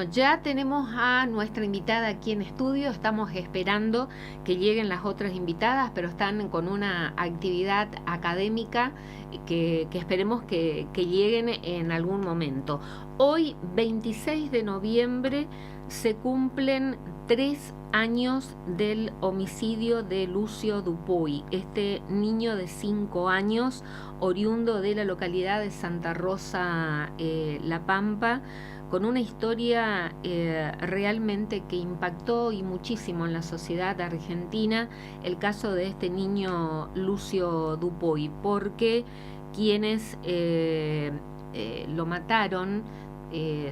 Ya tenemos a nuestra invitada aquí en estudio, estamos esperando que lleguen las otras invitadas, pero están con una actividad académica que esperemos que lleguen en algún momento. Hoy, 26 de noviembre, se cumplen 3 años del homicidio de Lucio Dupuy, este niño de 5 años, oriundo de la localidad de Santa Rosa, La Pampa, con una historia realmente que impactó y muchísimo en la sociedad argentina, el caso de este niño Lucio Dupuy, porque quienes lo mataron,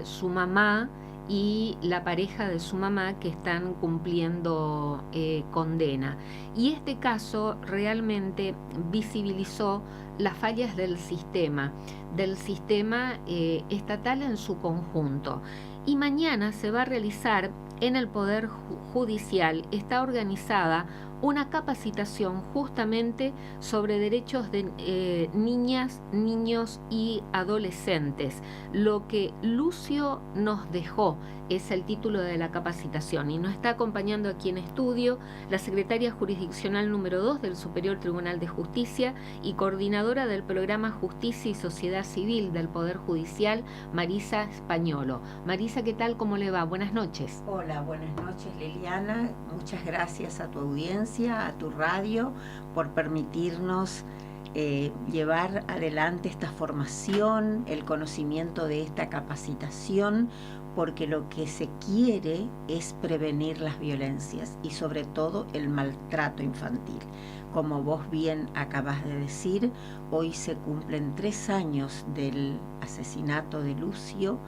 su mamá y la pareja de su mamá, que están cumpliendo condena. Y este caso realmente visibilizó las fallas del sistema estatal en su conjunto. Y mañana se va a realizar en el Poder Judicial, está organizada una capacitación justamente sobre derechos de niñas, niños y adolescentes. Lo que Lucio nos dejó es el título de la capacitación, y nos está acompañando aquí en estudio la secretaria jurisdiccional número 2 del Superior Tribunal de Justicia y coordinadora del programa Justicia y Sociedad Civil del Poder Judicial, Marisa Españolo. Marisa, ¿qué tal? ¿Cómo le va? Buenas noches. Hola, buenas noches, Liliana. Muchas gracias a tu audiencia, a tu radio, por permitirnos llevar adelante esta formación, el conocimiento de esta capacitación, porque lo que se quiere es prevenir las violencias y sobre todo el maltrato infantil. Como vos bien acabas de decir, hoy se cumplen 3 años del asesinato de Lucio.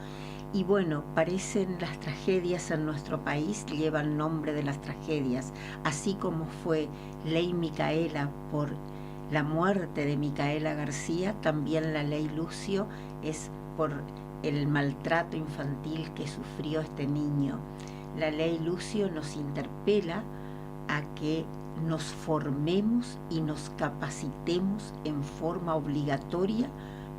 Y bueno, parecen las tragedias en nuestro país, llevan nombre de las tragedias, así como fue Ley Micaela por la muerte de Micaela García, también la Ley Lucio es por el maltrato infantil que sufrió este niño. La Ley Lucio nos interpela a que nos formemos y nos capacitemos en forma obligatoria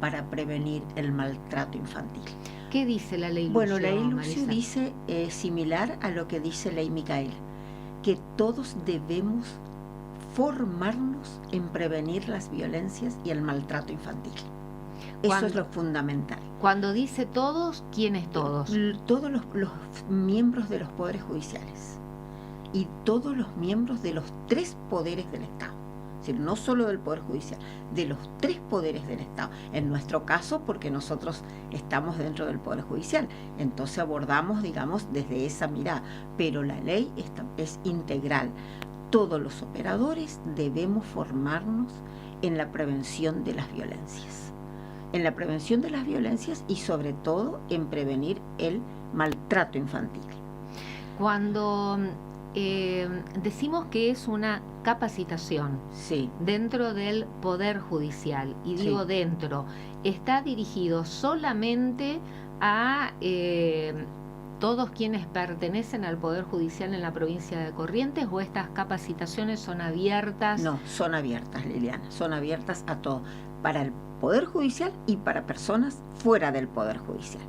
para prevenir el maltrato infantil. ¿Qué dice la Ley Lucio? Bueno, la Ley Lucio Marisa dice similar a lo que dice Ley Micaela, que todos debemos formarnos en prevenir las violencias y el maltrato infantil. Eso es lo fundamental. Cuando dice todos, ¿quiénes todos? Todos los miembros de los poderes judiciales y todos los miembros de los 3 poderes del Estado. Es decir, no solo del Poder Judicial, de los 3 poderes del Estado. En nuestro caso, porque nosotros estamos dentro del Poder Judicial, entonces abordamos, digamos, desde esa mirada. Pero la ley es integral. Todos los operadores debemos formarnos en la prevención de las violencias. En la prevención de las violencias y sobre todo en prevenir el maltrato infantil. Cuando decimos que es una capacitación, sí, dentro del Poder Judicial, y digo, sí, dentro, ¿está dirigido solamente a todos quienes pertenecen al Poder Judicial en la provincia de Corrientes, o estas capacitaciones son abiertas? No, son abiertas, Liliana, son abiertas a todos, para el Poder Judicial y para personas fuera del Poder Judicial.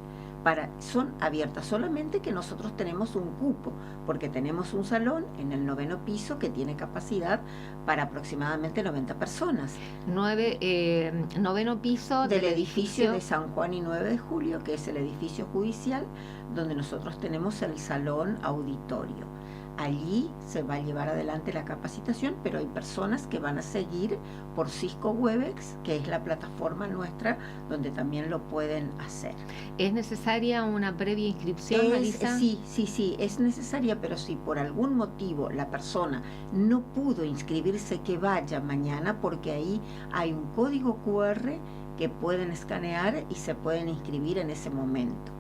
Son abiertas, solamente que nosotros tenemos un cupo, porque tenemos un salón en el 9º piso que tiene capacidad para aproximadamente 90 personas. 9º piso del edificio de San Juan y 9 de Julio, que es el edificio judicial, donde nosotros tenemos el salón auditorio. Allí se va a llevar adelante la capacitación, pero hay personas que van a seguir por Cisco Webex, que es la plataforma nuestra, donde también lo pueden hacer. ¿Es necesaria una previa inscripción, Marisa? Sí, es necesaria, pero si por algún motivo la persona no pudo inscribirse, que vaya mañana, porque ahí hay un código QR que pueden escanear y se pueden inscribir en ese momento.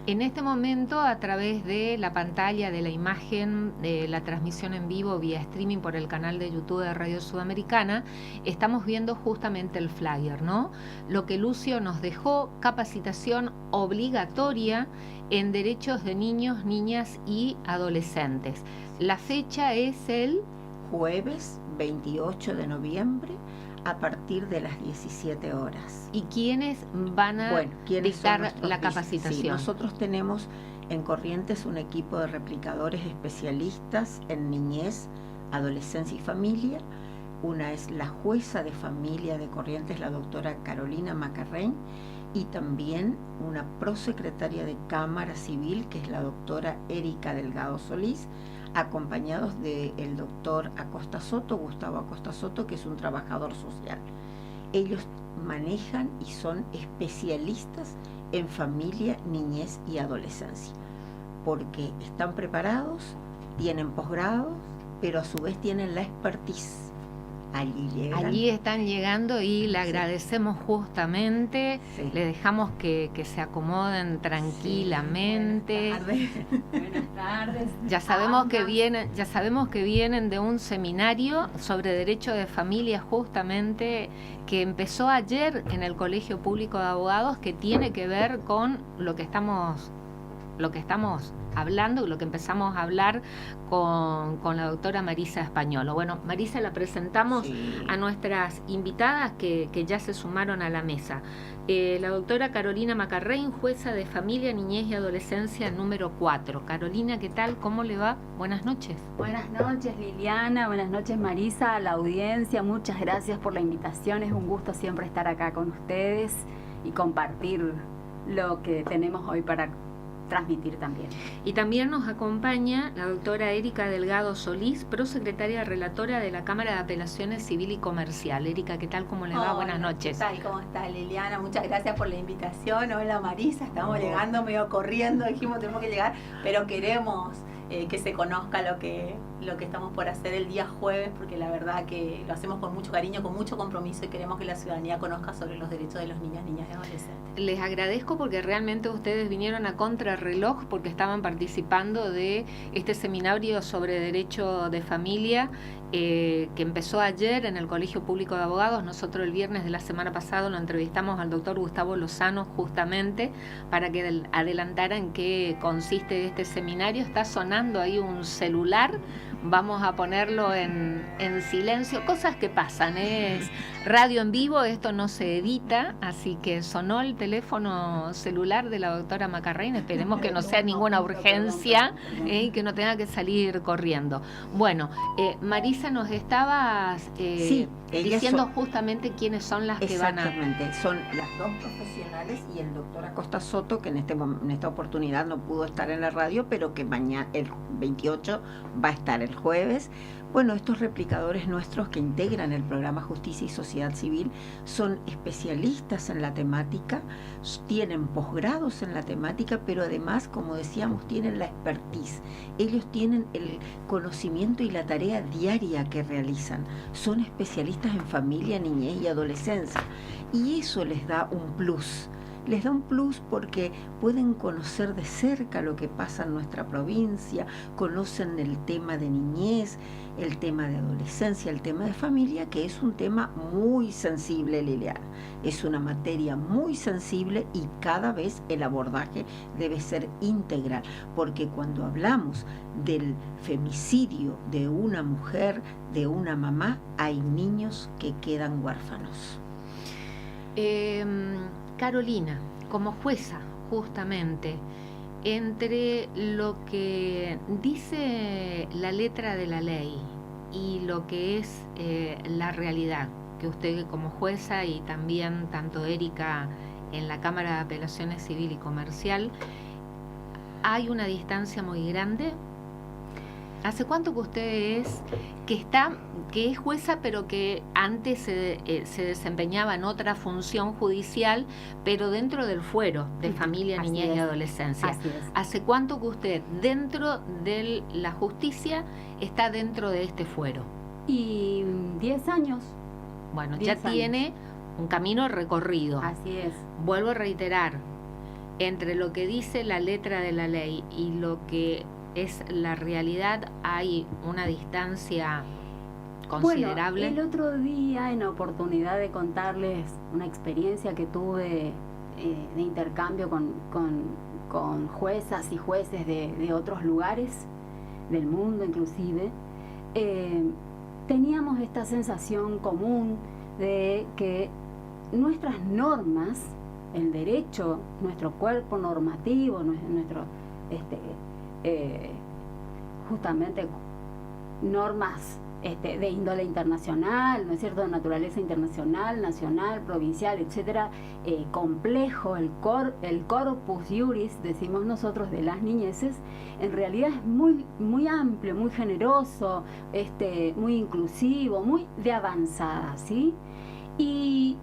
En este momento, a través de la pantalla, de la imagen, de la transmisión en vivo vía streaming por el canal de YouTube de Radio Sudamericana, estamos viendo justamente el flyer, ¿no? Lo que Lucio nos dejó: capacitación obligatoria en derechos de niños, niñas y adolescentes. La fecha es el jueves 28 de noviembre a partir de las 17 horas. ¿Y quiénes van a dictar la capacitación? Sí, nosotros tenemos En Corrientes, un equipo de replicadores especialistas en niñez, adolescencia y familia. Una es la jueza de familia de Corrientes, la doctora Carolina Macarrein, y también una prosecretaria de Cámara Civil, que es la doctora Erika Delgado Solís, acompañados del doctor Acosta Soto, Gustavo Acosta Soto, que es un trabajador social. Ellos manejan y son especialistas en familia, niñez y adolescencia, porque están preparados, tienen posgrado, pero a su vez tienen la expertise. Allí están llegando y le agradecemos justamente, le dejamos que se acomoden tranquilamente. Buenas tardes. Ya sabemos que vienen de un seminario sobre derecho de familia justamente que empezó ayer en el Colegio Público de Abogados, que tiene que ver con lo que estamos hablando, lo que empezamos a hablar con la doctora Marisa Españolo. Bueno, Marisa, la presentamos a nuestras invitadas que ya se sumaron a la mesa. La doctora Carolina Macarrein, jueza de familia, niñez y adolescencia número 4. Carolina, ¿qué tal? ¿Cómo le va? Buenas noches. Buenas noches, Liliana. Buenas noches, Marisa, a la audiencia. Muchas gracias por la invitación. Es un gusto siempre estar acá con ustedes y compartir lo que tenemos hoy para transmitir también. Y también nos acompaña la doctora Erika Delgado Solís, prosecretaria relatora de la Cámara de Apelaciones Civil y Comercial. Erika, ¿qué tal? ¿Cómo le va? Buenas noches. ¿Qué tal? ¿Cómo está, Liliana? Muchas gracias por la invitación. Hola, Marisa. Estamos llegando medio corriendo, dijimos tenemos que llegar, pero queremos que se conozca lo que estamos por hacer el día jueves, porque la verdad que lo hacemos con mucho cariño, con mucho compromiso, y queremos que la ciudadanía conozca sobre los derechos de los niños, niñas y adolescentes. Les agradezco porque realmente ustedes vinieron a contrarreloj porque estaban participando de este seminario sobre derecho de familia que empezó ayer en el Colegio Público de Abogados. Nosotros el viernes de la semana pasada lo entrevistamos al doctor Gustavo Lozano justamente para que adelantara en qué consiste este seminario. Está sonando ahí un celular, vamos a ponerlo en silencio, cosas que pasan, es radio en vivo, esto no se edita, así que sonó el teléfono celular de la doctora Macarrein, esperemos que no sea ninguna urgencia y que no tenga que salir corriendo. Bueno, Marisa, nos estabas diciendo justamente quiénes son las que van a... Exactamente, son las dos profesionales y el doctor Acosta Soto, que en esta oportunidad no pudo estar en la radio, pero que mañana, el 28, va a estar el jueves. Bueno, estos replicadores nuestros que integran el programa Justicia y Sociedad Civil son especialistas en la temática, tienen posgrados en la temática, pero además, como decíamos, tienen la expertise. Ellos tienen el conocimiento y la tarea diaria que realizan. Son especialistas en familia, niñez y adolescencia. Y eso les da un plus. Les da un plus porque pueden conocer de cerca lo que pasa en nuestra provincia, conocen el tema de niñez, el tema de adolescencia, el tema de familia, que es un tema muy sensible, Liliana. Es una materia muy sensible y cada vez el abordaje debe ser integral, porque cuando hablamos del femicidio de una mujer, de una mamá, hay niños que quedan huérfanos. Carolina, como jueza, justamente, entre lo que dice la letra de la ley y lo que es la realidad, que usted como jueza y también tanto Erika en la Cámara de Apelaciones Civil y Comercial, ¿hay una distancia muy grande? ¿Hace cuánto que usted que es jueza, pero que antes se desempeñaba en otra función judicial, pero dentro del fuero de familia, niñez y adolescencia? Así es. ¿Hace cuánto que usted, dentro de la justicia, está dentro de este fuero? Y 10 años. Bueno, ya tiene un camino recorrido. Así es. Vuelvo a reiterar, entre lo que dice la letra de la ley y lo que es la realidad, hay una distancia considerable. Bueno, el otro día, en la oportunidad de contarles una experiencia que tuve de intercambio con juezas y jueces de otros lugares del mundo inclusive, teníamos esta sensación común de que nuestras normas, el derecho, nuestro cuerpo normativo, justamente normas de índole internacional, ¿no es cierto?, de naturaleza internacional, nacional, provincial, etcétera, complejo. El corpus juris, decimos nosotros, de las niñeces, en realidad es muy, muy amplio, muy generoso, muy inclusivo, muy de avanzada, ¿sí? Y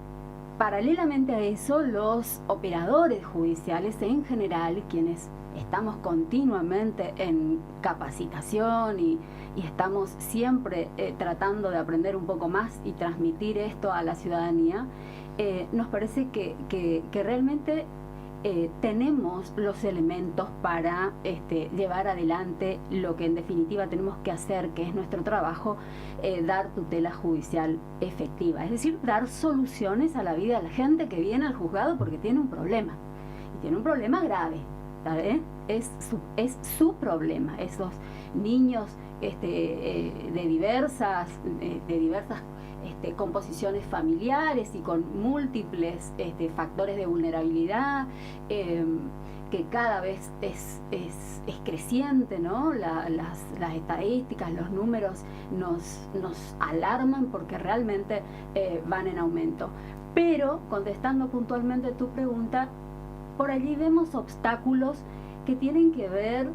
paralelamente a eso, los operadores judiciales en general, quienes estamos continuamente en capacitación y estamos siempre tratando de aprender un poco más y transmitir esto a la ciudadanía, nos parece que realmente tenemos los elementos para llevar adelante lo que en definitiva tenemos que hacer, que es nuestro trabajo, dar tutela judicial efectiva, es decir, dar soluciones a la vida de la gente que viene al juzgado porque tiene un problema, y tiene un problema grave. Es su problema. Esos niños de diversas composiciones familiares y con múltiples factores de vulnerabilidad, que cada vez es creciente, ¿no? Las estadísticas, los números nos alarman porque realmente van en aumento. Pero, contestando puntualmente tu pregunta, por allí vemos obstáculos que tienen que ver,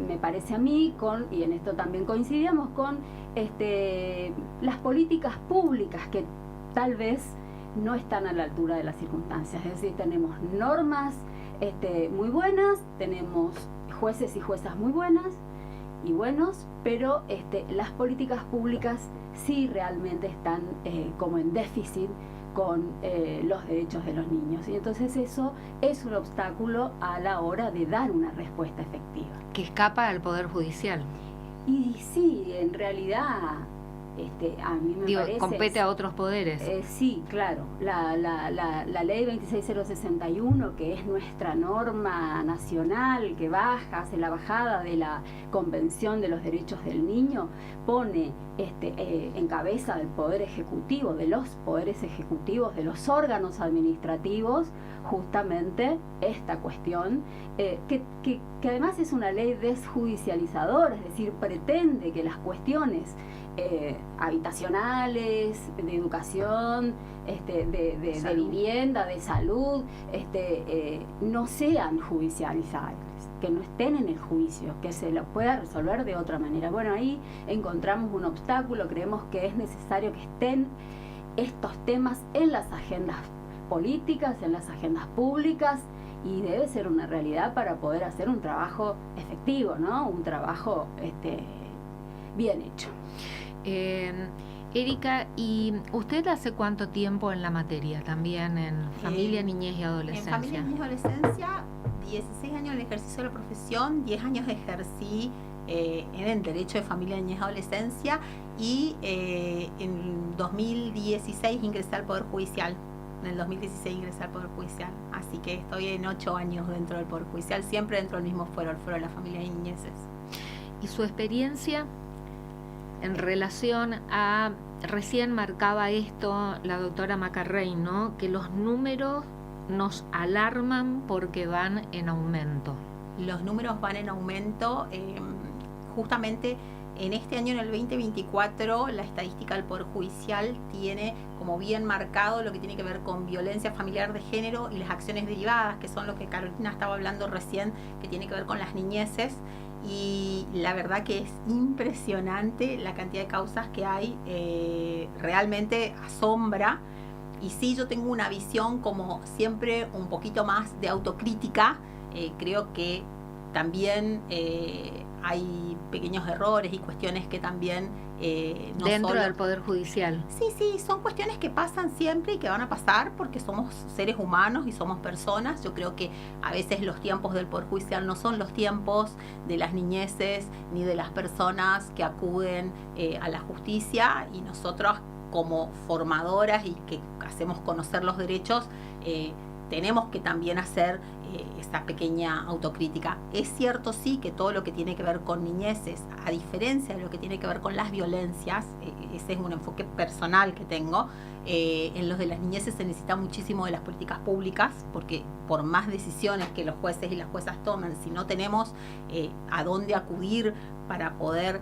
me parece a mí, y en esto también coincidíamos, con las políticas públicas que tal vez no están a la altura de las circunstancias. Es decir, tenemos normas muy buenas, tenemos jueces y juezas muy buenas y buenos, pero las políticas públicas sí realmente están como en déficit con los derechos de los niños, y entonces eso es un obstáculo a la hora de dar una respuesta efectiva. Que escapa al Poder Judicial. Y sí, en realidad a mí me parece... compete a otros poderes. Sí, claro. La ley 26061, que es nuestra norma nacional, que hace la bajada de la Convención de los Derechos del Niño, pone en cabeza del Poder Ejecutivo, de los poderes ejecutivos, de los órganos administrativos, justamente esta cuestión, que además es una ley desjudicializadora, es decir, pretende que las cuestiones habitacionales, de educación, de vivienda, de salud, no sean judicializables, que no estén en el juicio, que se lo pueda resolver de otra manera. Bueno, ahí encontramos un obstáculo. Creemos que es necesario que estén estos temas en las agendas políticas, en las agendas públicas, y debe ser una realidad para poder hacer un trabajo efectivo, ¿no? Un trabajo bien hecho. Erika, ¿y usted hace cuánto tiempo en la materia? También en familia, niñez y adolescencia. En familia, niñez y adolescencia, 16 años en el ejercicio de la profesión, 10 años ejercí en el derecho de familia, niñez y adolescencia, y en 2016 ingresé al Poder Judicial. En el 2016 ingresé al Poder Judicial, así que estoy en 8 años dentro del Poder Judicial, siempre dentro del mismo fuero, el fuero de las familias y niñeces. ¿Y su experiencia en relación a, recién marcaba esto la doctora Macarrey, ¿no?, que los números nos alarman porque van en aumento? Los números van en aumento. Justamente en este año, en el 2024, la estadística del Poder Judicial tiene como bien marcado lo que tiene que ver con violencia familiar de género y las acciones derivadas, que son lo que Carolina estaba hablando recién, que tiene que ver con las niñeces. Y la verdad que es impresionante la cantidad de causas que hay, realmente asombra. Y sí, yo tengo una visión como siempre un poquito más de autocrítica. Creo que también hay pequeños errores y cuestiones que también no dentro solo del Poder Judicial. Sí, son cuestiones que pasan siempre y que van a pasar porque somos seres humanos y somos personas. Yo creo que a veces los tiempos del Poder Judicial no son los tiempos de las niñeces ni de las personas que acuden a la justicia, y nosotros como formadoras y que hacemos conocer los derechos, tenemos que también hacer esa pequeña autocrítica. Es cierto, sí, que todo lo que tiene que ver con niñeces, a diferencia de lo que tiene que ver con las violencias, ese es un enfoque personal que tengo, en los de las niñeces se necesita muchísimo de las políticas públicas, porque por más decisiones que los jueces y las juezas tomen, si no tenemos a dónde acudir para poder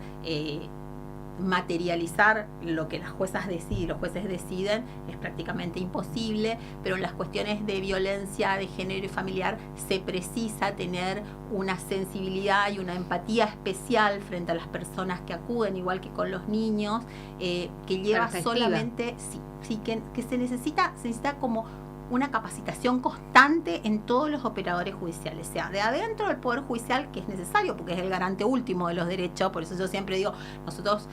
materializar lo que las juezas deciden, los jueces deciden, es prácticamente imposible. Pero en las cuestiones de violencia de género y familiar se precisa tener una sensibilidad y una empatía especial frente a las personas que acuden, igual que con los niños, que lleva solamente, sí, que se necesita como una capacitación constante en todos los operadores judiciales, sea de adentro del Poder Judicial, que es necesario porque es el garante último de los derechos. Por eso yo siempre digo, nosotros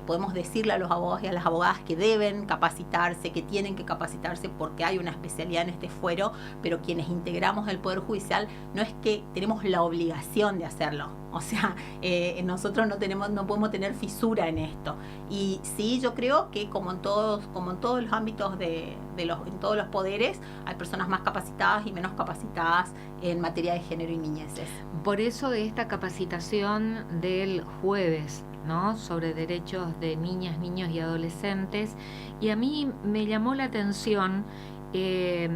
podemos decirle a los abogados y a las abogadas que deben capacitarse, que tienen que capacitarse porque hay una especialidad en este fuero, pero quienes integramos el Poder Judicial no es que tenemos la obligación de hacerlo. O sea, nosotros no podemos tener fisura en esto. Y sí, yo creo que como en todos los ámbitos en todos los poderes, hay personas más capacitadas y menos capacitadas en materia de género y niñeces. Por eso de esta capacitación del jueves, ¿no?, sobre derechos de niñas, niños y adolescentes. Y a mí me llamó la atención el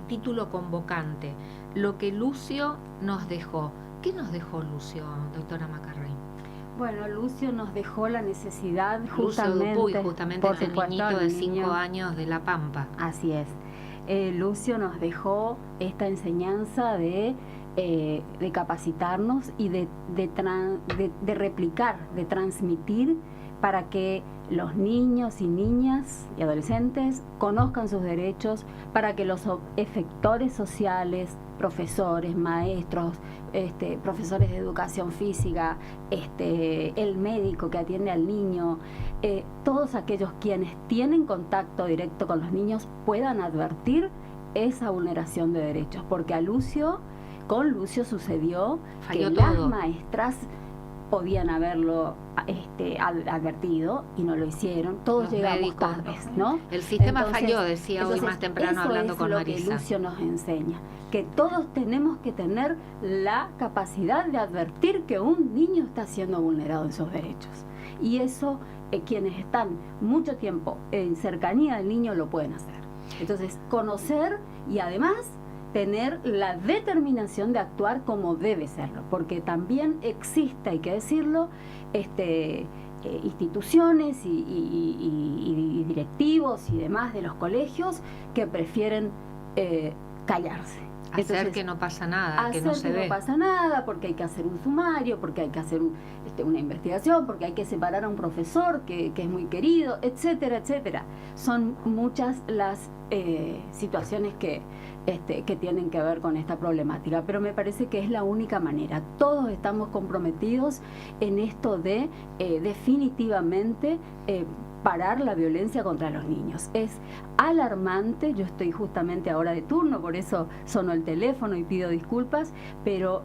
título convocante, lo que Lucio nos dejó. ¿Qué nos dejó Lucio, doctora Macarrey? Bueno, Lucio nos dejó la necesidad justamente por ese supuesto, niñito de 5 años de La Pampa. Así es. Lucio nos dejó esta enseñanza de capacitarnos y de replicar, de transmitir, para que los niños y niñas y adolescentes conozcan sus derechos, para que los efectores sociales, profesores, maestros, profesores de educación física, el médico que atiende al niño, todos aquellos quienes tienen contacto directo con los niños puedan advertir esa vulneración de derechos, porque con Lucio sucedió que las maestras podían haberlo advertido y no lo hicieron. Todos llegamos tardes, ¿no? El sistema falló, decía hoy más temprano hablando con Marisa. Eso es lo que Lucio nos enseña, que todos tenemos que tener la capacidad de advertir que un niño está siendo vulnerado en sus derechos. Y eso, quienes están mucho tiempo en cercanía del niño lo pueden hacer. Entonces, conocer y además tener la determinación de actuar como debe serlo, porque también existe, hay que decirlo, instituciones y directivos y demás de los colegios que prefieren callarse. Hacer que no pasa nada, que no se ve. No pasa nada, porque hay que hacer un sumario, porque hay que hacer una investigación, porque hay que separar a un profesor que es muy querido, etcétera, etcétera. Son muchas las situaciones que tienen que ver con esta problemática, pero me parece que es la única manera. Todos estamos comprometidos en esto de definitivamente parar la violencia contra los niños. Es alarmante, yo estoy justamente ahora de turno, por eso sonó el teléfono y pido disculpas, pero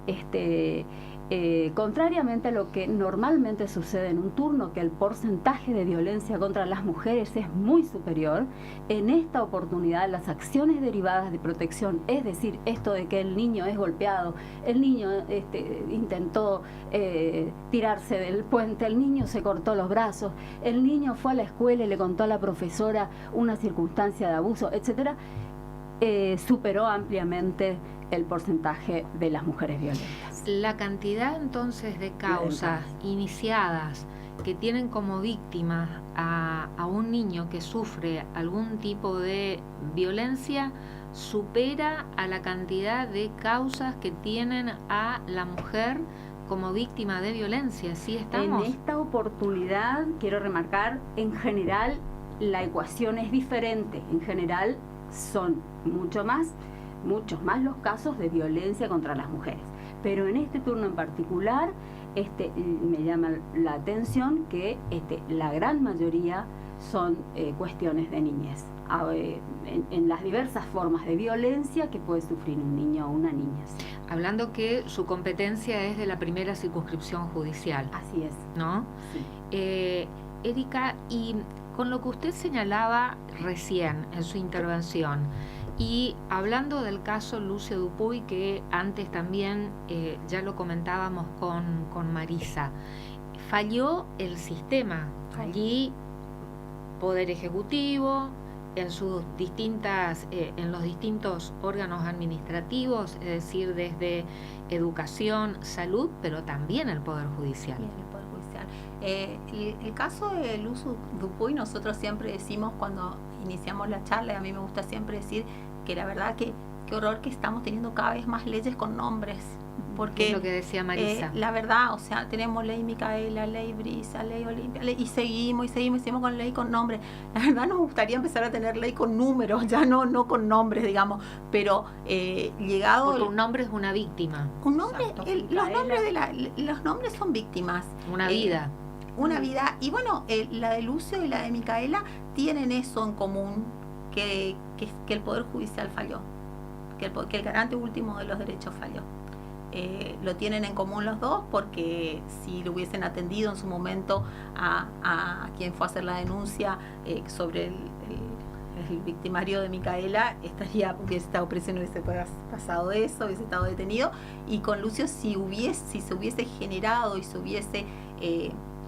contrariamente a lo que normalmente sucede en un turno, que el porcentaje de violencia contra las mujeres es muy superior, en esta oportunidad las acciones derivadas de protección, es decir, esto de que el niño es golpeado, el niño intentó tirarse del puente, el niño se cortó los brazos, el niño fue a la escuela y le contó a la profesora una circunstancia de abuso, etcétera, superó ampliamente el porcentaje de las mujeres violentas. La cantidad entonces de causas iniciadas que tienen como víctima a un niño que sufre algún tipo de violencia supera a la cantidad de causas que tienen a la mujer como víctima de violencia. ¿Sí estamos? En esta oportunidad quiero remarcar, en general la ecuación es diferente. En general son muchos más los casos de violencia contra las mujeres. Pero en este turno en particular, me llama la atención que la gran mayoría son cuestiones de niñez, en las diversas formas de violencia que puede sufrir un niño o una niña. Hablando que su competencia es de la primera circunscripción judicial. Así es. ¿No? Sí. Erika, y con lo que usted señalaba recién en su intervención, Y hablando del caso Lucio Dupuy, que antes también ya lo comentábamos con Marisa, falló el sistema. Allí, Poder Ejecutivo, en los distintos órganos administrativos, es decir, desde educación, salud, pero también el Poder Judicial. Bien, el Poder Judicial. El caso de Lucio Dupuy, nosotros siempre decimos cuando iniciamos la charla, y a mí me gusta siempre decir que la verdad que qué horror que estamos teniendo cada vez más leyes con nombres. Porque es lo que decía Marisa. La verdad, o sea, tenemos ley Micaela, ley Brisa, ley Olimpia, y seguimos con ley con nombres. La verdad nos gustaría empezar a tener ley con números, ya no con nombres, digamos, pero llegado... Porque un nombre es una víctima. Un nombre, los nombres son víctimas. Una vida. Una vida. Y bueno, la de Lucio y la de Micaela tienen eso en común, que el Poder Judicial falló, que el garante último de los derechos falló. Lo tienen en común los dos, porque si lo hubiesen atendido en su momento a quien fue a hacer la denuncia sobre el victimario de Micaela, hubiese estado preso, no hubiese pasado eso, hubiese estado detenido. Y con Lucio, si se hubiese generado y se hubiese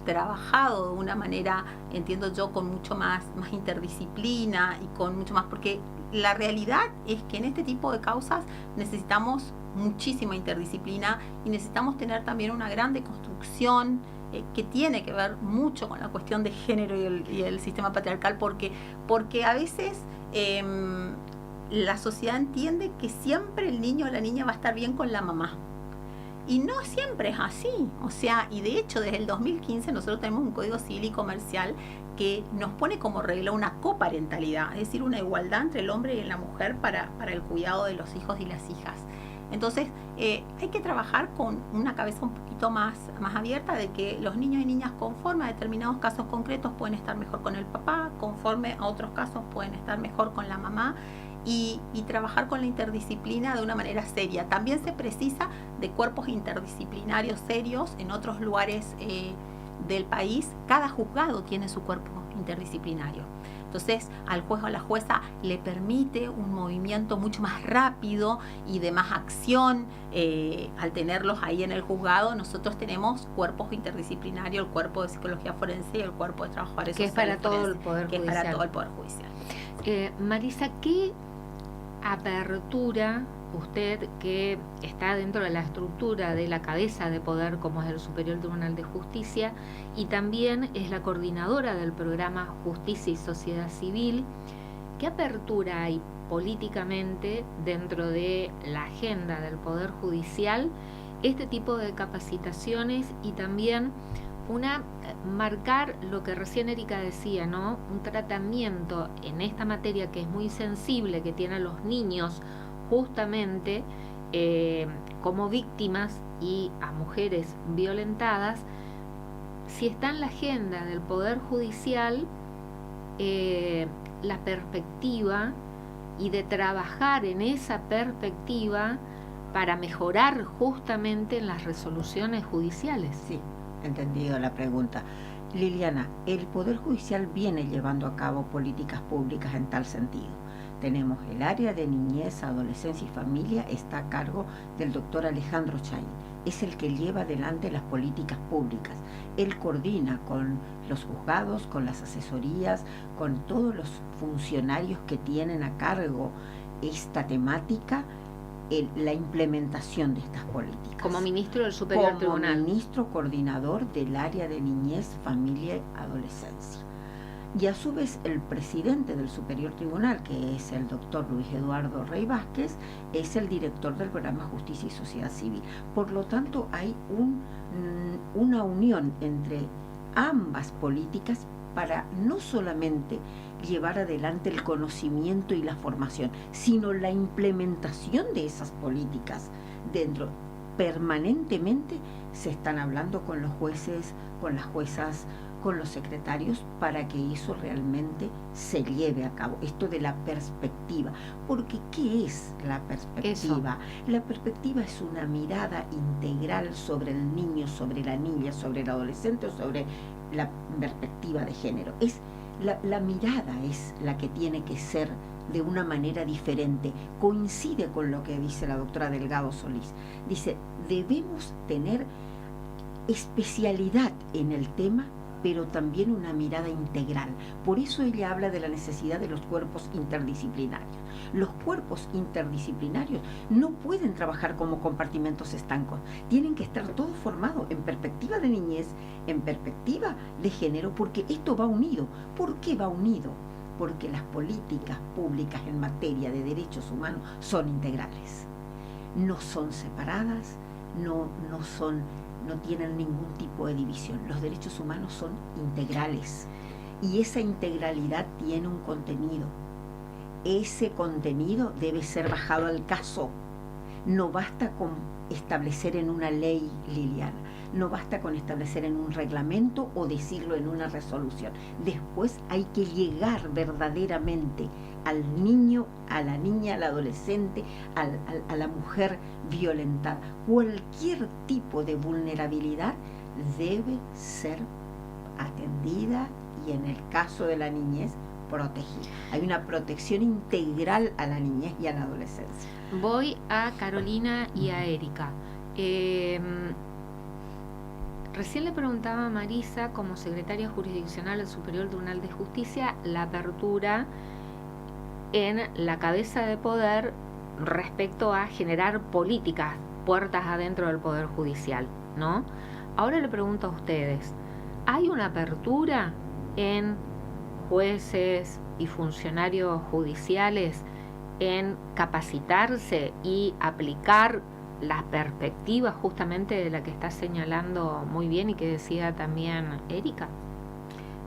trabajado de una manera, entiendo yo, con mucho más interdisciplina y con mucho más, porque la realidad es que en este tipo de causas necesitamos muchísima interdisciplina y necesitamos tener también una gran deconstrucción que tiene que ver mucho con la cuestión de género y el sistema patriarcal, porque a veces la sociedad entiende que siempre el niño o la niña va a estar bien con la mamá. Y no siempre es así. O sea, y de hecho desde el 2015 nosotros tenemos un Código Civil y Comercial que nos pone como regla una coparentalidad, es decir, una igualdad entre el hombre y la mujer para el cuidado de los hijos y las hijas. Entonces hay que trabajar con una cabeza un poquito más abierta, de que los niños y niñas conforme a determinados casos concretos pueden estar mejor con el papá, conforme a otros casos pueden estar mejor con la mamá, y trabajar con la interdisciplina de una manera seria. También se precisa de cuerpos interdisciplinarios serios en otros lugares del país. Cada juzgado tiene su cuerpo interdisciplinario. Entonces, al juez o a la jueza le permite un movimiento mucho más rápido y de más acción. Al tenerlos ahí en el juzgado, nosotros tenemos cuerpos interdisciplinarios, el cuerpo de psicología forense y el cuerpo de trabajadores sociales que es para forense, todo el Poder Judicial. Que es para todo el Poder Judicial. Marisa, ¿qué apertura usted, que está dentro de la estructura de la cabeza de poder como es el Superior Tribunal de Justicia y también es la coordinadora del programa Justicia y Sociedad Civil, qué apertura hay políticamente dentro de la agenda del Poder Judicial este tipo de capacitaciones y también marcar lo que recién Erika decía, ¿no? Un tratamiento en esta materia que es muy sensible, que tiene a los niños justamente como víctimas y a mujeres violentadas, si está en la agenda del Poder Judicial la perspectiva y de trabajar en esa perspectiva para mejorar justamente en las resoluciones judiciales. Sí, entendido la pregunta. Liliana, el Poder Judicial viene llevando a cabo políticas públicas en tal sentido. Tenemos el área de niñez, adolescencia y familia, está a cargo del doctor Alejandro Chaín. Es el que lleva adelante las políticas públicas. Él coordina con los juzgados, con las asesorías, con todos los funcionarios que tienen a cargo esta temática, la implementación de estas políticas. Como ministro del Superior Tribunal. Como ministro coordinador del área de niñez, familia y adolescencia. Y a su vez el presidente del Superior Tribunal, que es el doctor Luis Eduardo Rey Vázquez, es el director del programa Justicia y Sociedad Civil. Por lo tanto, hay una unión entre ambas políticas para no solamente llevar adelante el conocimiento y la formación, sino la implementación de esas políticas dentro. Permanentemente se están hablando con los jueces, con las juezas, con los secretarios, para que eso realmente se lleve a cabo, esto de la perspectiva. Porque ¿qué es la perspectiva? Eso. La perspectiva es una mirada integral sobre el niño, sobre la niña, sobre el adolescente o sobre la perspectiva de género. Es La mirada es la que tiene que ser de una manera diferente. Coincide con lo que dice la doctora Delgado Solís. Dice, debemos tener especialidad en el tema, pero también una mirada integral. Por eso ella habla de la necesidad de los cuerpos interdisciplinarios. Los cuerpos interdisciplinarios no pueden trabajar como compartimentos estancos, tienen que estar todos formados en perspectiva de niñez, en perspectiva de género, porque esto va unido. ¿Por qué va unido? Porque las políticas públicas en materia de derechos humanos son integrales, no son separadas, no tienen ningún tipo de división. Los derechos humanos son integrales y esa integralidad tiene un contenido. Ese contenido debe ser bajado al caso. No basta con establecer en una ley, Liliana, no basta con establecer en un reglamento o decirlo en una resolución. Después hay que llegar verdaderamente al niño, a la niña, al adolescente, a la mujer violentada. Cualquier tipo de vulnerabilidad debe ser atendida y, en el caso de la niñez, protegida. Hay una protección integral a la niñez y a la adolescencia. Voy a Carolina y a Erika. Recién le preguntaba a Marisa, como secretaria jurisdiccional del Superior Tribunal de Justicia, la apertura en la cabeza de poder respecto a generar políticas, puertas adentro del Poder Judicial, ¿no? Ahora le pregunto a ustedes, ¿hay una apertura en jueces y funcionarios judiciales en capacitarse y aplicar las perspectivas justamente de la que está señalando muy bien y que decía también Erika?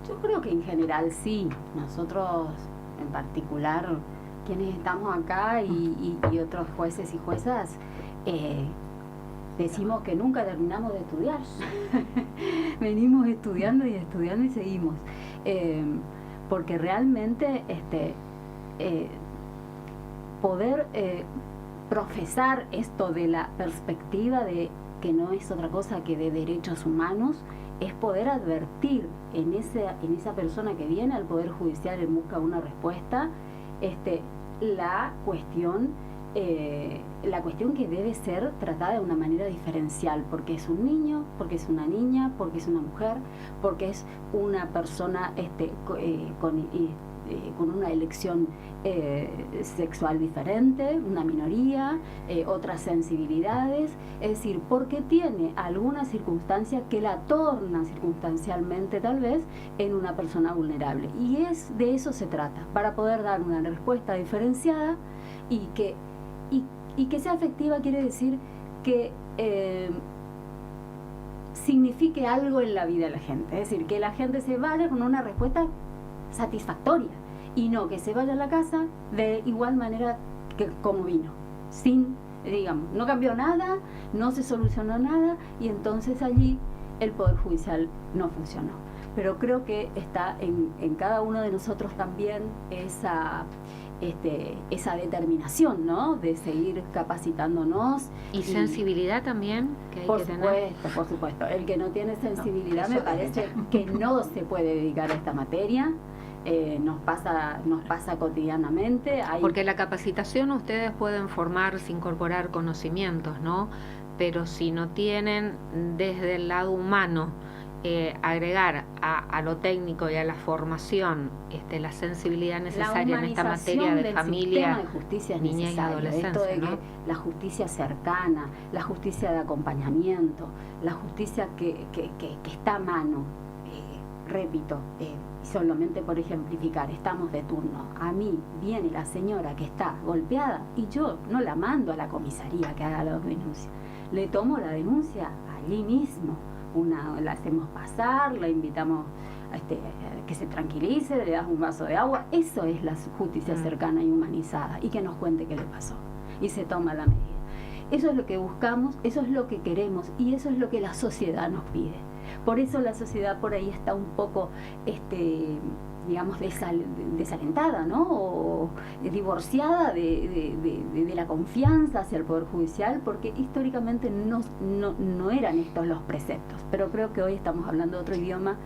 Yo creo que en general sí. Nosotros en particular, quienes estamos acá y otros jueces y juezas, decimos que nunca terminamos de estudiar. Venimos estudiando y estudiando y seguimos. Porque realmente poder profesar esto de la perspectiva de que no es otra cosa que de derechos humanos, es poder advertir en esa persona que viene al Poder Judicial en busca de una respuesta, la cuestión que debe ser tratada de una manera diferencial, porque es un niño, porque es una niña, porque es una mujer, porque es una persona con una elección sexual diferente, una minoría, otras sensibilidades, es decir, porque tiene alguna circunstancia que la torna circunstancialmente tal vez en una persona vulnerable. Y de eso se trata, para poder dar una respuesta diferenciada y que sea efectiva. Quiere decir que signifique algo en la vida de la gente, es decir, que la gente se vaya con una respuesta satisfactoria y no que se vaya a la casa de igual manera que como vino, sin, digamos, no cambió nada, no se solucionó nada, y entonces allí el Poder Judicial no funcionó. Pero creo que está en cada uno de nosotros también esa determinación, ¿no?, de seguir capacitános. Y sensibilidad también, que hay que tener. Por supuesto. El que no tiene sensibilidad, me parece que no se puede dedicar a esta materia. Nos pasa cotidianamente. Porque la capacitación ustedes pueden formarse, incorporar conocimientos, ¿no? Pero si no tienen desde el lado humano agregar a lo técnico y a la formación la sensibilidad necesaria en esta materia de familia, de justicia es niñez y adolescencia, esto de, ¿no?, que la justicia cercana, la justicia de acompañamiento, la justicia que está a mano, repito, solamente por ejemplificar, estamos de turno, a mí viene la señora que está golpeada y yo no la mando a la comisaría que haga la denuncia, le tomo la denuncia allí mismo. La hacemos pasar, la invitamos a que se tranquilice, le das un vaso de agua. Eso es la justicia cercana y humanizada, y que nos cuente qué le pasó y se toma la medida. Eso es lo que buscamos, eso es lo que queremos y eso es lo que la sociedad nos pide. Por eso la sociedad por ahí está un poco, digamos, desalentada, ¿no? O divorciada de la confianza hacia el Poder Judicial, porque históricamente no eran estos los preceptos. Pero creo que hoy estamos hablando otro idioma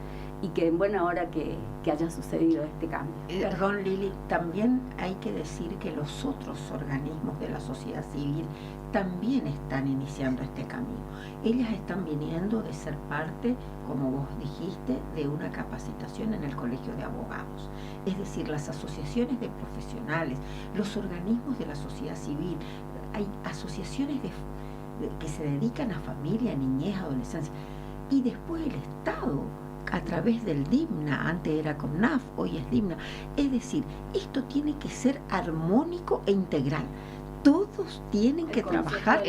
y que en buena hora que haya sucedido este cambio. Perdón, Lili, también hay que decir que los otros organismos de la sociedad civil también están iniciando este camino. Ellas están viniendo de ser parte, como vos dijiste, de una capacitación en el Colegio de Abogados. Es decir, las asociaciones de profesionales, los organismos de la sociedad civil, hay asociaciones que se dedican a familia, niñez, adolescencia, y después el Estado, a través del DIMNA, antes era CONAF, hoy es DIMNA. Es decir, esto tiene que ser armónico e integral. Todos tienen que trabajar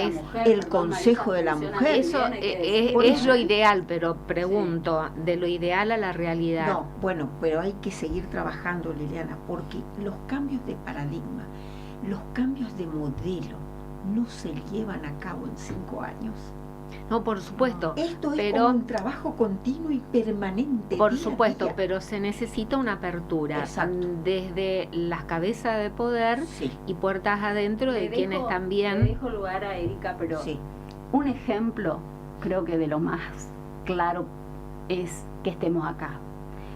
el Consejo de la Mujer. Eso es lo ideal, pero pregunto, de lo ideal a la realidad. No, bueno, pero hay que seguir trabajando, Liliana, porque los cambios de paradigma, los cambios de modelo, no se llevan a cabo en 5 años. No, por supuesto. Esto es como un trabajo continuo y permanente. Por supuesto, pero se necesita una apertura. Exacto. Desde las cabezas de poder y puertas adentro de quienes también... Le dejo lugar a Erika, pero un ejemplo, creo que de lo más claro, es que estemos acá.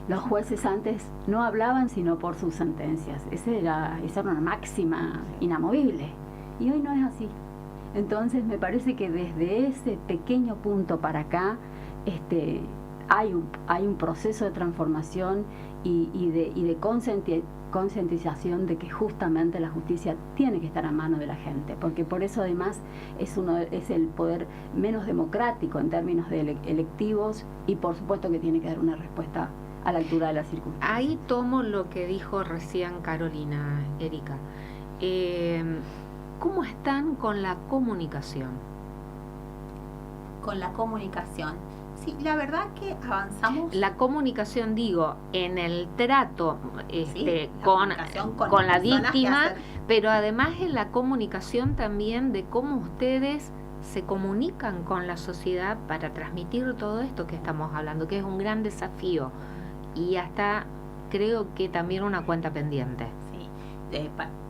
Los jueces antes no hablaban sino por sus sentencias. Esa era una máxima inamovible. Y hoy no es así. Entonces me parece que desde ese pequeño punto para acá hay un proceso de transformación y de concientización de que justamente la justicia tiene que estar a mano de la gente, porque por eso además es el poder menos democrático en términos de electivos, y por supuesto que tiene que dar una respuesta a la altura de las circunstancias. Ahí tomo lo que dijo recién Carolina, Erika. ¿Cómo están con la comunicación? Con la comunicación. Sí, la verdad que avanzamos. La comunicación, digo, en el trato con la víctima, pero además en la comunicación también de cómo ustedes se comunican con la sociedad para transmitir todo esto que estamos hablando, que es un gran desafío y hasta creo que también una cuenta pendiente. Sí,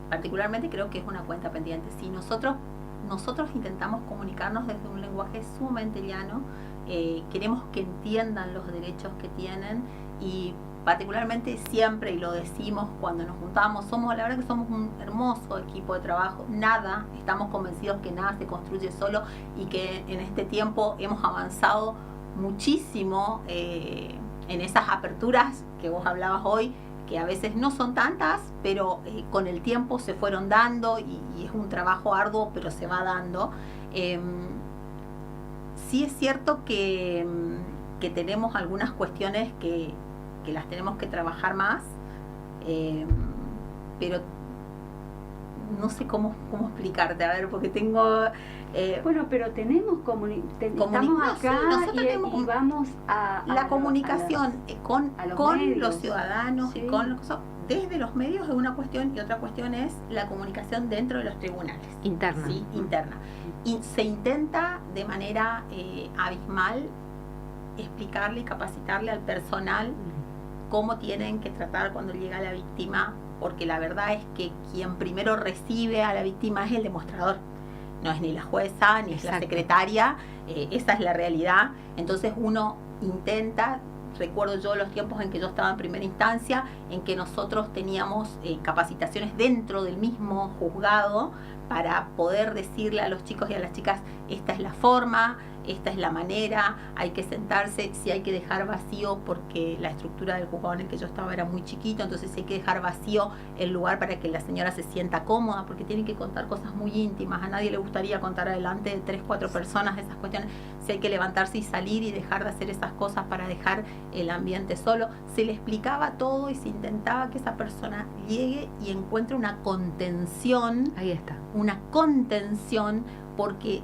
particularmente creo que es una cuenta pendiente. Si nosotros intentamos comunicarnos desde un lenguaje sumamente llano, queremos que entiendan los derechos que tienen, y particularmente siempre, y lo decimos cuando nos juntamos, la verdad que somos un hermoso equipo de trabajo. Estamos convencidos que nada se construye solo, y que en este tiempo hemos avanzado muchísimo en esas aperturas que vos hablabas hoy, que a veces no son tantas, pero con el tiempo se fueron dando, y es un trabajo arduo, pero se va dando. Sí es cierto que tenemos algunas cuestiones que las tenemos que trabajar más, pero no sé cómo explicarte, a ver, porque tengo... bueno, pero tenemos estamos acá y vamos a la comunicación con los ciudadanos, sí, y con desde los medios es una cuestión, y otra cuestión es la comunicación dentro de los tribunales. Interna. Sí, interna. Y se intenta de manera abismal explicarle y capacitarle al personal cómo tienen que tratar cuando llega la víctima, porque la verdad es que quien primero recibe a la víctima es el demostrador. No es ni la jueza, ni es la secretaria, esa es la realidad. Entonces uno intenta, recuerdo yo los tiempos en que yo estaba en primera instancia, en que nosotros teníamos capacitaciones dentro del mismo juzgado para poder decirle a los chicos y a las chicas, esta es la forma, esta es la manera, hay que sentarse, si hay que dejar vacío, porque la estructura del juzgado en el que yo estaba era muy chiquito, entonces hay que dejar vacío el lugar para que la señora se sienta cómoda, porque tiene que contar cosas muy íntimas, a nadie le gustaría contar adelante de 3, 4 personas esas cuestiones, si hay que levantarse y salir y dejar de hacer esas cosas para dejar el ambiente solo. Se le explicaba todo y se intentaba que esa persona llegue y encuentre una contención. Ahí está. Una contención, porque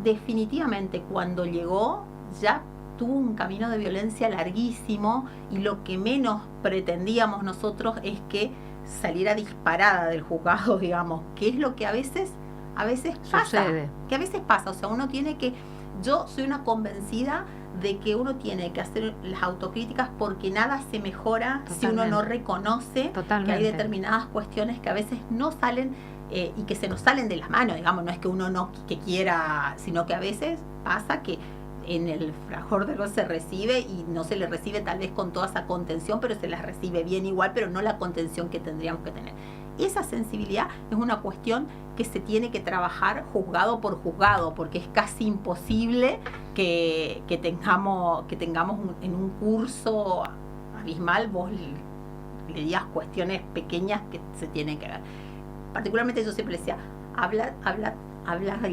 definitivamente cuando llegó ya tuvo un camino de violencia larguísimo, y lo que menos pretendíamos nosotros es que saliera disparada del juzgado, digamos, que es lo que a veces pasa. Sucede. Que a veces pasa, o sea, uno tiene que... Yo soy una convencida de que uno tiene que hacer las autocríticas porque nada se mejora si uno no reconoce que hay determinadas cuestiones que a veces no salen y que se nos salen de las manos, digamos, no es que uno no que quiera, sino que a veces pasa que en el fragor de lo se recibe y no se le recibe tal vez con toda esa contención, pero se las recibe bien igual, pero no la contención que tendríamos que tener. Esa sensibilidad es una cuestión que se tiene que trabajar juzgado por juzgado, porque es casi imposible que tengamos en un curso abismal vos le digas cuestiones pequeñas que se tienen que ver. Particularmente yo siempre decía, habla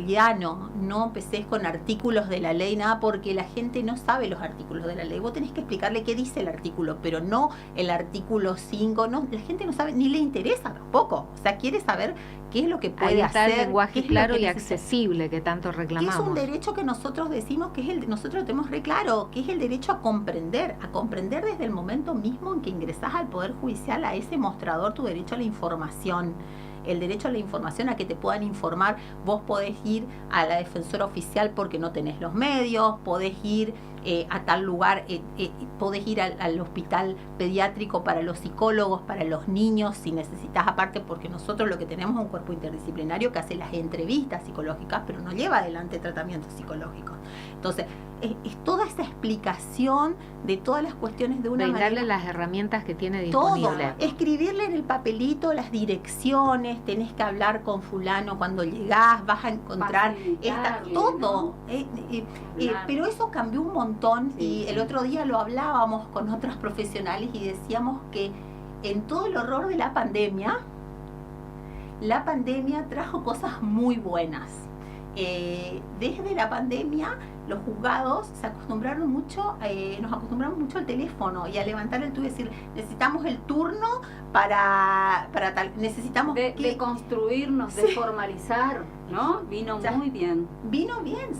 llano, no empecés con artículos de la ley, nada, porque la gente no sabe los artículos de la ley. Vos tenés que explicarle qué dice el artículo, pero no el artículo 5, no, la gente no sabe, ni le interesa tampoco. O sea, quiere saber qué es lo que puede hacer. El lenguaje claro y accesible que tanto reclamamos. Que es un derecho que nosotros decimos que es nosotros lo tenemos re claro, que es el derecho a comprender desde el momento mismo en que ingresás al Poder Judicial, a ese mostrador, tu derecho a la información. El derecho a la información, a que te puedan informar. Vos podés ir a la defensora oficial porque no tenés los medios, podés ir a tal lugar, podés ir al hospital pediátrico para los psicólogos, para los niños, si necesitas aparte, porque nosotros lo que tenemos es un cuerpo interdisciplinario que hace las entrevistas psicológicas, pero no lleva adelante tratamientos psicológicos. Entonces, es toda esa explicación de todas las cuestiones de una manera. Darle las herramientas que tiene disponible. Todo, escribirle en el papelito las direcciones, tenés que hablar con fulano cuando llegás, vas a encontrar todo. Pero eso cambió un montón y el otro día lo hablábamos con otros profesionales y decíamos que en todo el horror de la pandemia trajo cosas muy buenas. Desde la pandemia los juzgados se acostumbraron mucho, nos acostumbramos mucho al teléfono y a levantar el tubo y decir, necesitamos el turno para tal, necesitamos de construirnos, de formalizar, ¿no? Vino muy bien. Vino bien,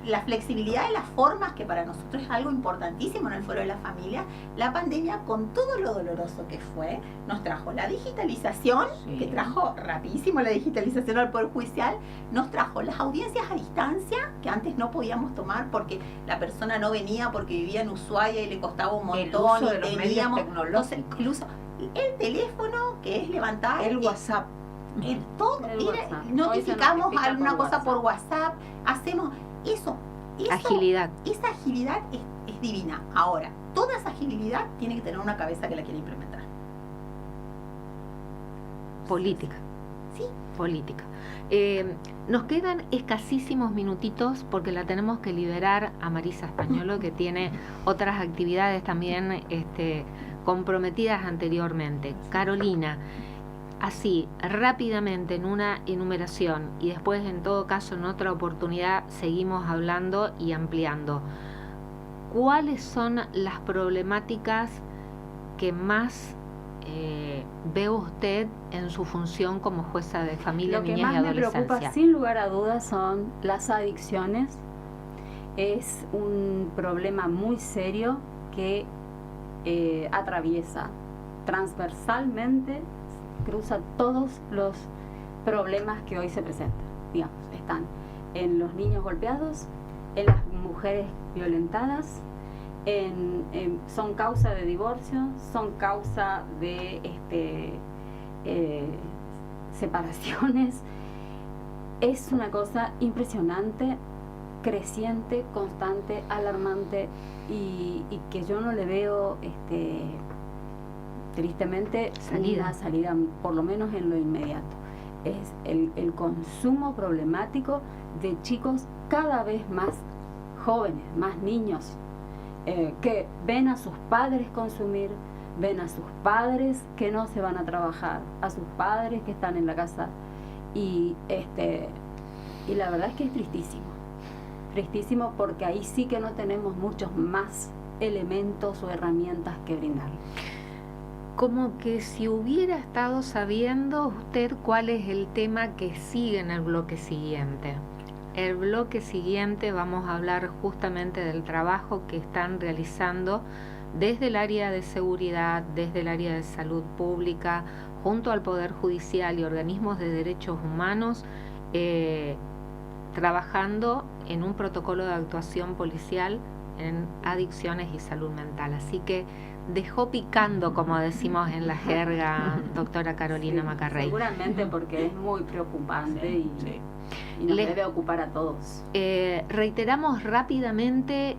la flexibilidad de las formas, que para nosotros es algo importantísimo en el Foro de la Familia. La pandemia, con todo lo doloroso que fue, nos trajo la digitalización, que trajo rapidísimo la digitalización al Poder Judicial, nos trajo las audiencias a distancia, que antes no podíamos tomar porque la persona no venía porque vivía en Ushuaia y le costaba un montón, el uso de los medios tecnológicos. Incluso el teléfono, que es levantar el WhatsApp. Notificamos alguna cosa por WhatsApp, hacemos eso, agilidad. Esa agilidad es divina. Ahora, toda esa agilidad tiene que tener una cabeza que la quiera implementar. Política. Sí. Política. Nos quedan escasísimos minutitos porque la tenemos que liberar a Marisa Españolo, que tiene otras actividades también comprometidas anteriormente. Carolina, así, rápidamente en una enumeración y después en todo caso en otra oportunidad seguimos hablando y ampliando. ¿Cuáles son las problemáticas que más ve usted en su función como jueza de familia, niñez y adolescencia? Lo que más me preocupa sin lugar a dudas son las adicciones. Es un problema muy serio que atraviesa transversalmente, cruza todos los problemas que hoy se presentan. Digamos, están en los niños golpeados, en las mujeres violentadas, son causa de divorcio, son causa de separaciones. Es una cosa impresionante, creciente, constante, alarmante y que yo no le veo tristemente salida, por lo menos en lo inmediato. Es el consumo problemático de chicos cada vez más jóvenes, más niños, que ven a sus padres consumir, ven a sus padres que no se van a trabajar, a sus padres que están en la casa y la verdad es que es tristísimo porque ahí sí que no tenemos muchos más elementos o herramientas que brindarle. Como que si hubiera estado sabiendo usted cuál es el tema que sigue en el bloque siguiente. El bloque siguiente vamos a hablar justamente del trabajo que están realizando desde el área de seguridad, desde el área de salud pública, junto al Poder Judicial y organismos de derechos humanos, trabajando en un protocolo de actuación policial en adicciones y salud mental. Así que dejó picando, como decimos en la jerga, doctora Carolina Macarrey. Seguramente porque es muy preocupante y nos debe ocupar a todos. Reiteramos rápidamente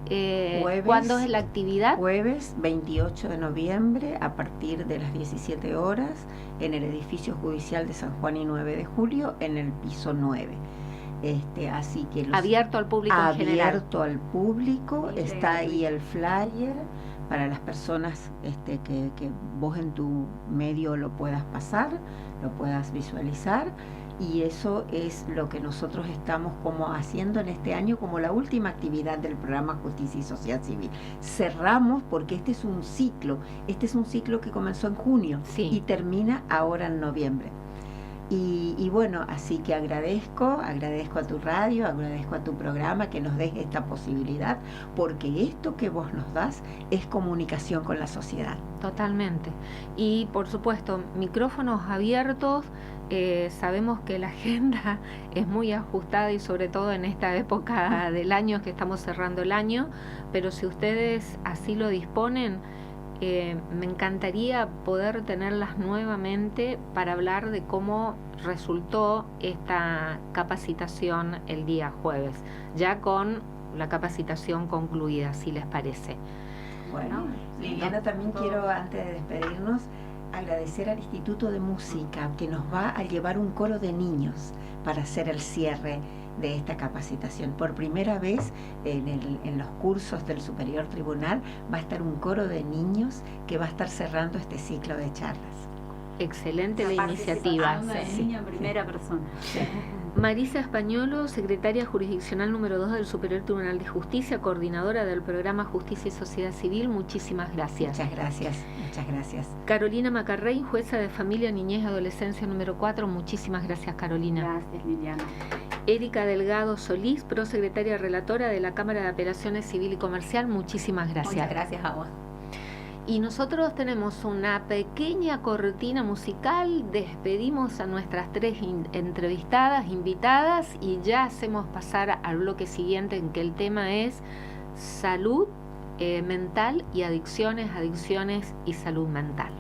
cuándo es la actividad. Jueves 28 de noviembre a partir de las 17 horas en el edificio judicial de San Juan y 9 de Julio en el piso 9. Así que abierto al público en general. Abierto al público, está ahí el flyer para las personas que vos en tu medio lo puedas pasar, lo puedas visualizar, y eso es lo que nosotros estamos como haciendo en este año como la última actividad del programa Justicia y Sociedad Civil. Cerramos porque este es un ciclo que comenzó en junio y termina ahora en noviembre. Y bueno, así que agradezco a tu radio, agradezco a tu programa que nos des esta posibilidad, porque esto que vos nos das es comunicación con la sociedad. Totalmente. Y por supuesto, micrófonos abiertos. Sabemos que la agenda es muy ajustada y sobre todo en esta época del año que estamos cerrando el año, pero si ustedes así lo disponen, me encantaría poder tenerlas nuevamente para hablar de cómo resultó esta capacitación el día jueves, ya con la capacitación concluida, si les parece. Bueno, Liliana, también quiero, antes de despedirnos, agradecer al Instituto de Música que nos va a llevar un coro de niños para hacer el cierre de esta capacitación. Por primera vez en los cursos del Superior Tribunal va a estar un coro de niños que va a estar cerrando este ciclo de charlas. Excelente la iniciativa. Niña en primera persona. Marisa Españolo, secretaria jurisdiccional número 2 del Superior Tribunal de Justicia, coordinadora del programa Justicia y Sociedad Civil, muchísimas gracias. Muchas gracias, muchas gracias. Carolina Macarrey, jueza de Familia, Niñez y Adolescencia número 4, muchísimas gracias, Carolina. Gracias, Liliana. Erika Delgado Solís, prosecretaria relatora de la Cámara de Apelaciones Civil y Comercial, muchísimas gracias. Muchas gracias a vos. Y nosotros tenemos una pequeña cortina musical, despedimos a nuestras 3 entrevistadas, invitadas, y ya hacemos pasar al bloque siguiente, en que el tema es salud mental y adicciones y salud mental.